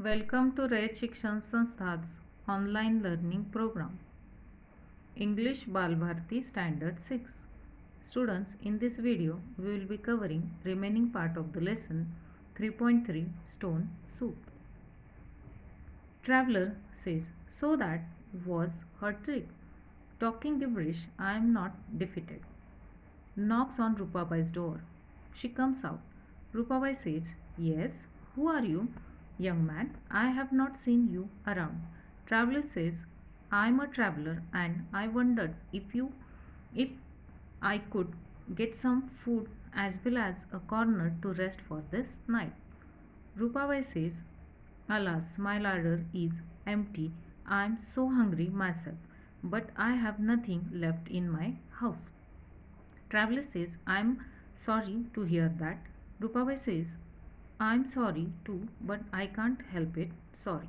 Welcome to Rayat Shikshan Sanstha's online learning program, English Balbharti Standard 6. Students, in this video, we will be covering remaining part of the lesson 3.3 Stone Soup. Traveler says, so that was her trick. Talking gibberish, I am not defeated. Knocks on Rupabai's door. She comes out. Rupabai says, yes, who are you? Young man, I have not seen you around. Traveler says, I am a traveler and I wondered if I could get some food as well as a corner to rest for this night. Rupabai says, alas, my larder is empty. I am so hungry myself, but I have nothing left in my house. Traveler says, I'm sorry to hear that. Rupabai says, I'm sorry too, but I can't help it. Sorry.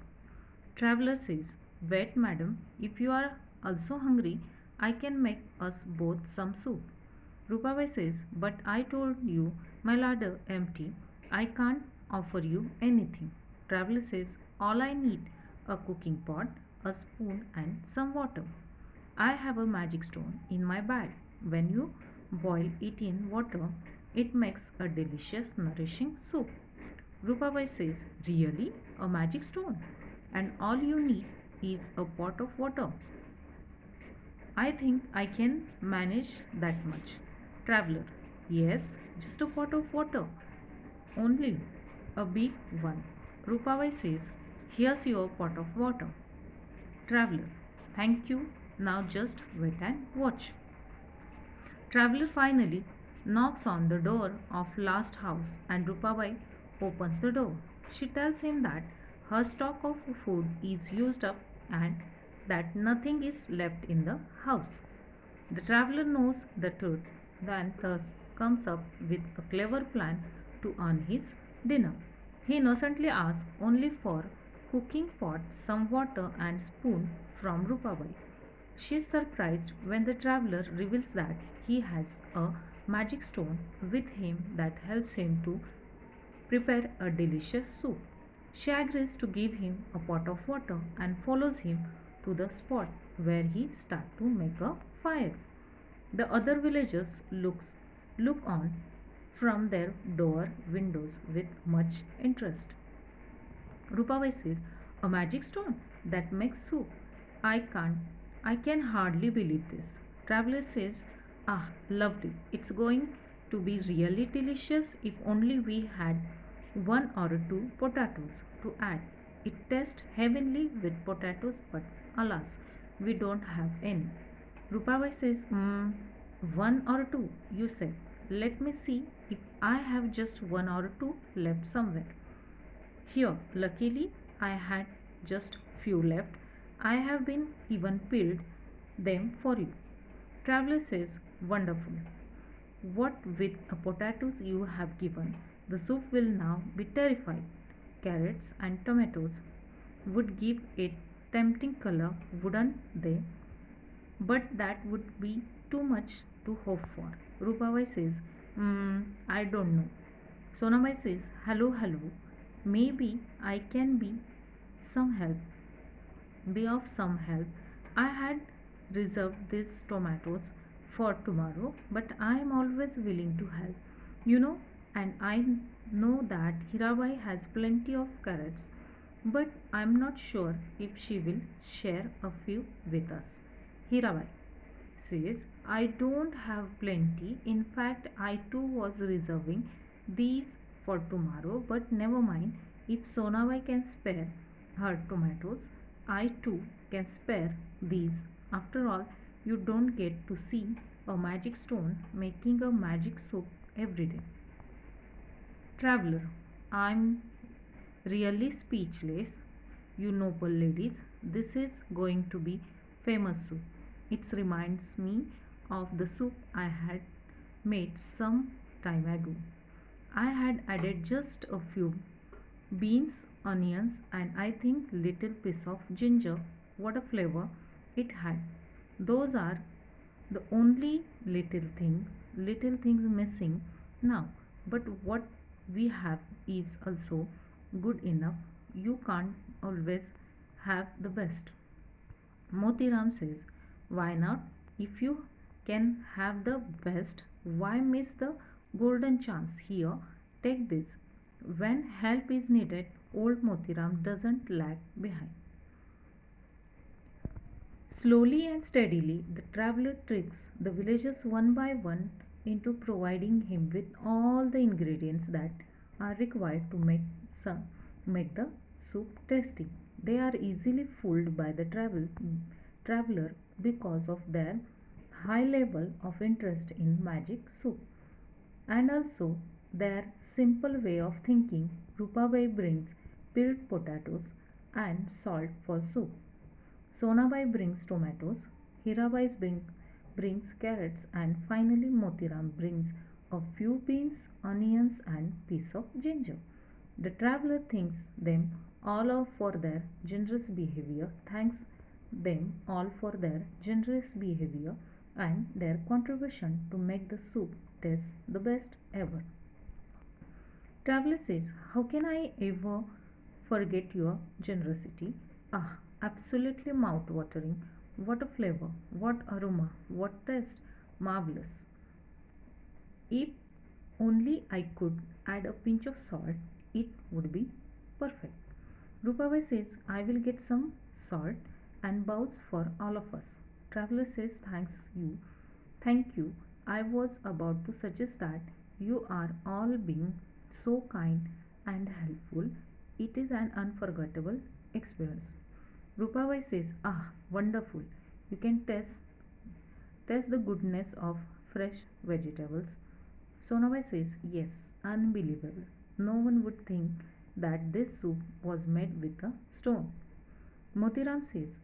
Traveler says, wait, madam, if you are also hungry, I can make us both some soup. Rupabai says, but I told you my larder empty. I can't offer you anything. Traveler says, all I need a cooking pot, a spoon, and some water. I have a magic stone in my bag. When you boil it in water, it makes a delicious, nourishing soup. Rupabai says, really? A magic stone? And all you need is a pot of water. I think I can manage that much. Traveler, yes, just a pot of water. Only a big one. Rupabai says, here's your pot of water. Traveler, thank you. Now just wait and watch. Traveler finally knocks on the door of last house and Rupabai opens the door. She tells him that her stock of food is used up and that nothing is left in the house. The traveler knows the truth and thus comes up with a clever plan to earn his dinner. He innocently asks only for cooking pot, some water and spoon from Rupabai. She is surprised when the traveler reveals that he has a magic stone with him that helps him to prepare a delicious soup. She agrees to give him a pot of water and follows him to the spot where he starts to make a fire. The other villagers look on from their door windows with much interest. Rupabai says, a magic stone that makes soup. I can't, I can hardly believe this. Traveler says, ah, lovely. It's going to be really delicious if only we had one or two potatoes to add. It tastes heavenly with potatoes, but alas, we don't have any. Rupabai says, one or two, you said. Let me see if I have just one or two left somewhere. Here, luckily, I had just few left. I have been even peeled them for you. Traveler says, wonderful. What with the potatoes you have given, the soup will now be terrified. Carrots and tomatoes would give it tempting color, wouldn't they? But that would be too much to hope for. Rupabai says, I don't know. Sonabai says, hello, hello. Maybe I can some help. Be of some help. I had reserved these tomatoes for tomorrow, but I am always willing to help. You know, and I know that Hirabai has plenty of carrots, but I am not sure if she will share a few with us. Hirabai says, I don't have plenty. In fact, I too was reserving these for tomorrow, but never mind. If Sonabai can spare her tomatoes, I too can spare these. After all, you don't get to see a magic stone making a magic soup every day. Traveler, I'm really speechless. You noble ladies, this is going to be famous soup. It reminds me of the soup I had made some time ago. I had added just a few beans, onions, and I think little piece of ginger. What a flavor it had. Those are the only little things missing now. But what we have is also good enough. You can't always have the best. Motiram says, why not? If you can have the best, why miss the golden chance? Here, take this. When help is needed, old Motiram doesn't lag behind. Slowly and steadily, the traveler tricks the villagers one by one into providing him with all the ingredients that are required to make the soup tasty. They are easily fooled by the traveler because of their high level of interest in magic soup and also their simple way of thinking. Rupabai brings peeled potatoes and salt for soup. Sonabai brings tomatoes, brings carrots, and finally Motiram brings a few beans, onions, and piece of ginger. The traveler thanks them all for their generous behavior, thanks them all for their generous behavior and their contribution to make the soup taste the best ever. Traveler says, how can I ever forget your generosity? Ah, absolutely mouth watering. What a flavor, what aroma, what taste. Marvelous. If only I could add a pinch of salt, it would be perfect. Rupabai says, I will get some salt and bows for all of us. Traveler says, Thank you. I was about to suggest that you are all being so kind and helpful. It is an unforgettable experience. Rupabai says, ah, wonderful. You can taste the goodness of fresh vegetables. Sonabai says, yes, unbelievable. No one would think that this soup was made with a stone. Motiram says,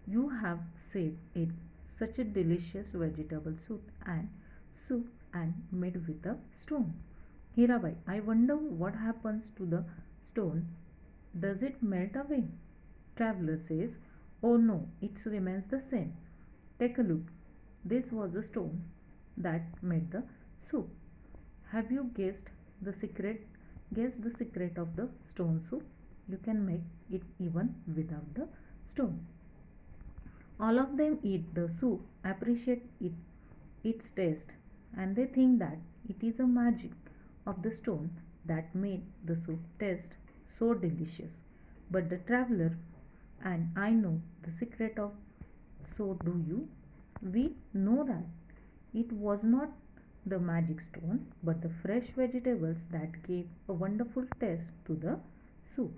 you have said it such a delicious vegetable soup and made with a stone. Hirabai, I wonder what happens to the stone. Does it melt away? Traveler says, oh no, it remains the same. Take a look. This was the stone that made the soup. Have you guessed the secret? Guess the secret of the stone soup. You can make it even without the stone. All of them eat the soup, appreciate its taste, and they think that it is a magic of the stone that made the soup taste so delicious. But the traveler and I know the secret of so do you. We know that it was not the magic stone but the fresh vegetables that gave a wonderful taste to the soup.